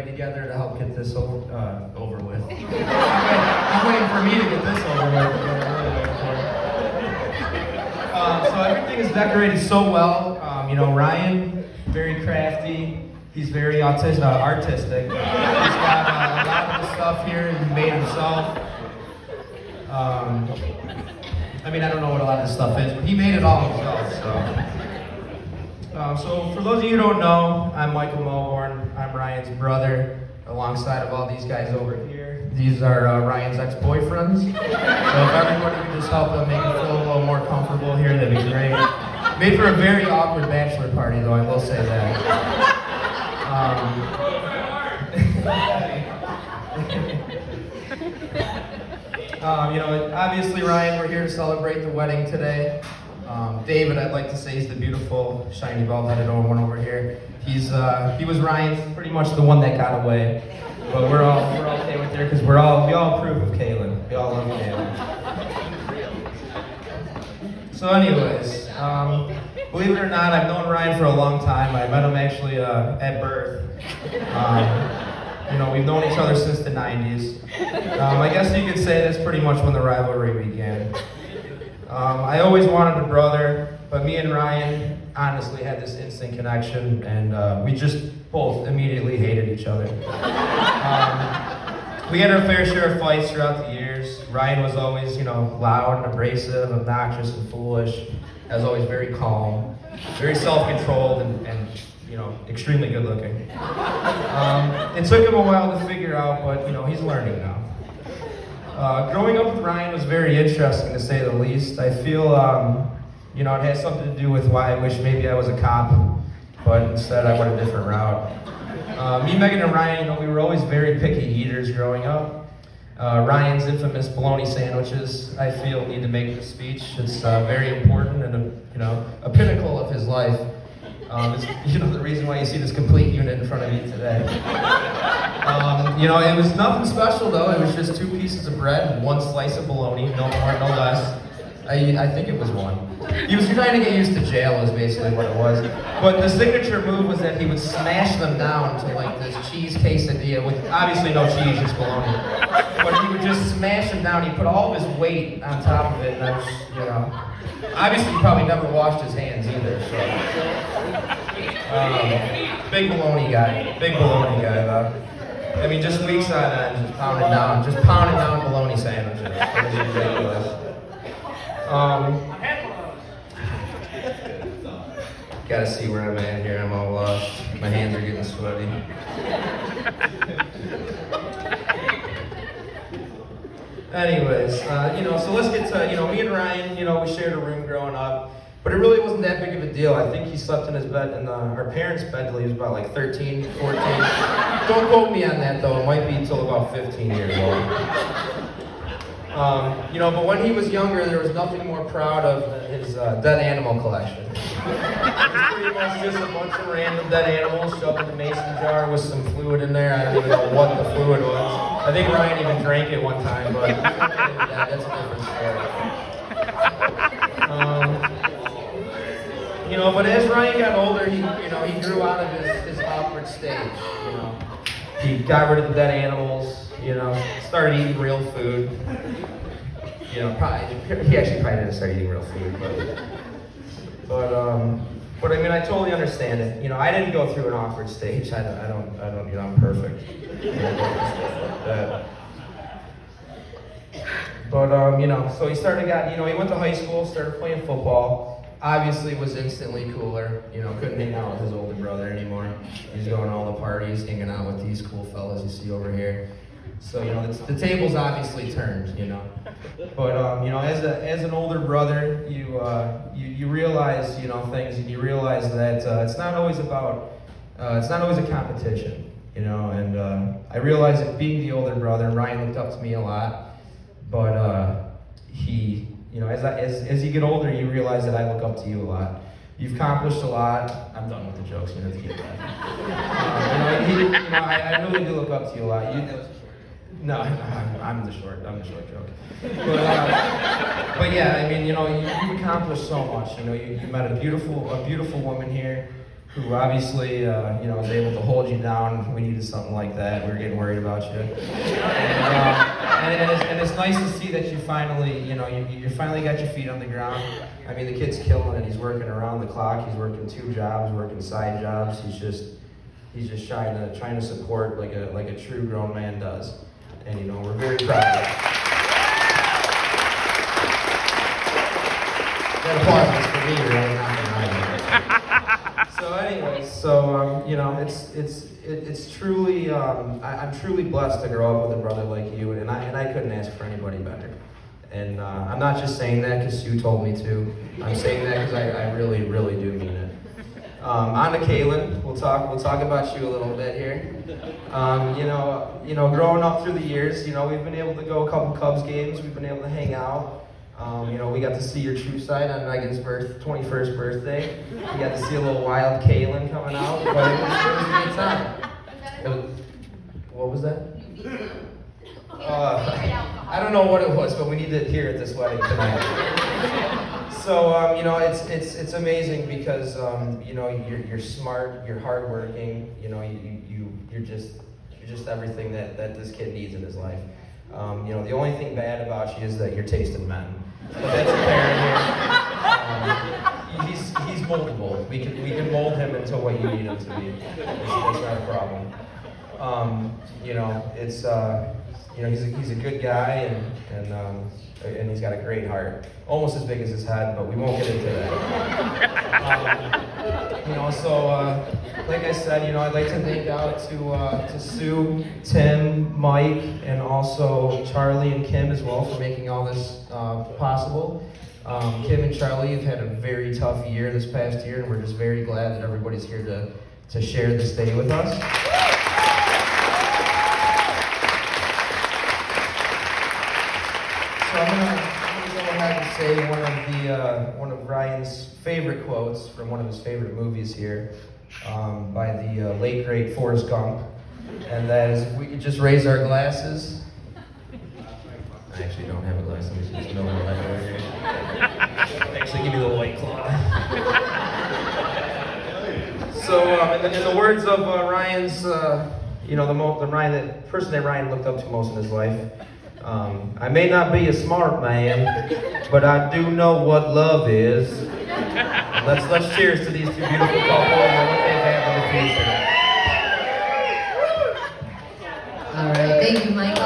together to help get this over with. I'm waiting for me to get this over with. So everything is decorated so well. Ryan, very crafty. He's very artistic. He's got a lot of the stuff here he made himself. I don't know what a lot of this stuff is, but he made it all himself. So for those of you who don't know, I'm Michael Mulhorn. I'm Ryan's brother, alongside of all these guys over here. These are Ryan's ex-boyfriends. So if everybody could just help them make him feel a little more comfortable here, that'd be great. Made for a very awkward bachelor party, though, I will say that. Obviously, Ryan, we're here to celebrate the wedding today. David, I'd like to say, he's the beautiful, shiny, bald-headed one over here. He was Ryan's, pretty much the one that got away. But we're all okay with it because we all approve of Kaylin. We all love Kaylin. So, anyways, believe it or not, I've known Ryan for a long time. I met him actually at birth. We've known each other since the 90s. I guess you could say that's pretty much when the rivalry began. I always wanted a brother, but me and Ryan honestly had this instant connection, and we just both immediately hated each other. We had our fair share of fights throughout the years. Ryan was always, loud and abrasive, obnoxious and foolish. I was always very calm, very self-controlled, and extremely good looking. It took him a while to figure out, but he's learning now. Growing up with Ryan was very interesting, to say the least. I feel, it has something to do with why I wish maybe I was a cop, but instead I went a different route. Me, Megan, and Ryan, we were always very picky eaters growing up. Ryan's infamous bologna sandwiches, I feel, need to make the speech. It's very important and a pinnacle of his life. It's the reason why you see this complete unit in front of me today. It was nothing special though. It was just 2 pieces of bread and 1 slice of bologna, no more, no less. I think it was 1. He was trying to get used to jail is basically what it was. But the signature move was that he would smash them down to like this cheese quesadilla with obviously no cheese, just bologna. But he would just smash them down. He put all of his weight on top of it, and I was, obviously he probably never washed his hands either. So, big bologna guy though. Just weeks on end, just pounding down bologna sandwiches. It was ridiculous. Gotta see where I'm at here. I'm all lost. My hands are getting sweaty. Anyways, so let's get to, me and Ryan, we shared a room growing up, but it really wasn't that big of a deal. I think he slept in his bed, in our parents' bed till he was about like 13, 14. Don't quote me on that though. It might be until about 15 years old. But when he was younger, there was nothing more proud of than his dead animal collection. It's pretty much just a bunch of random dead animals shoved in a mason jar with some fluid in there. I don't even know what the fluid was. I think Ryan even drank it one time, but that's a different story. But as Ryan got older, he grew out of his awkward stage. He got rid of the dead animals. Started eating real food. He actually probably didn't start eating real food, but I totally understand it. I didn't go through an awkward stage. I don't, I'm perfect. So he he went to high school, started playing football. Obviously was instantly cooler, couldn't hang out with his older brother anymore. He's going to all the parties, hanging out with these cool fellas you see over here. So, the tables obviously turned, But, as an older brother, you realize, things, and you realize that it's not always a competition, and I realized that being the older brother, Ryan looked up to me a lot, but he, as you get older, you realize that I look up to you a lot. You've accomplished a lot. I'm done with the jokes, you don't have to keep that. I really do look up to you a lot. No, I'm the short joke. But yeah, you've accomplished so much. You met a beautiful woman here who obviously, was able to hold you down. We needed something like that. We were getting worried about you. And it's nice to see that you finally, you finally got your feet on the ground. I mean, the kid's killing it. He's working around the clock. He's working 2 jobs, working side jobs. He's just trying to support like a true grown man does. And we're very proud of it. That applause is for me, really, not for Ryan. So anyways, it's truly, I'm truly blessed to grow up with a brother like you, and I couldn't ask for anybody better. And I'm not just saying that because Sue told me to. I'm saying that because I really, really do mean it. On to Kaylin. We'll talk about you a little bit here. Growing up through the years, we've been able to go a couple Cubs games. We've been able to hang out. We got to see your true side on Megan's 21st birthday. We got to see a little wild Kaylin coming out, but it was a good time. What was that? I don't know what it was, but we need to hear it this wedding tonight. So, it's amazing because, you're smart, you're hardworking, you're just everything that this kid needs in his life. The only thing bad about you is that your taste in men. But that's apparent here. He's moldable. We can mold him into what you need him to be. That's not a problem. He's a good guy and he's got a great heart. Almost as big as his head, but we won't get into that. Like I said, I'd like to thank out to Sue, Tim, Mike, and also Charlie and Kim as well for making all this possible. Kim and Charlie have had a very tough year this past year, and we're just very glad that everybody's here to share this day with us. So I'm gonna go ahead and say one of Ryan's favorite quotes from one of his favorite movies here, by the late great Forrest Gump, and that is, if we could just raise our glasses. I actually don't have a glass. Let me just know what I over here. Actually, give me the White Claw. So, in the words of Ryan's, the person that Ryan looked up to most in his life. I may not be a smart man, but I do know what love is. Let's cheers to these two beautiful couples and what they have in the future. All right, thank you, Michael.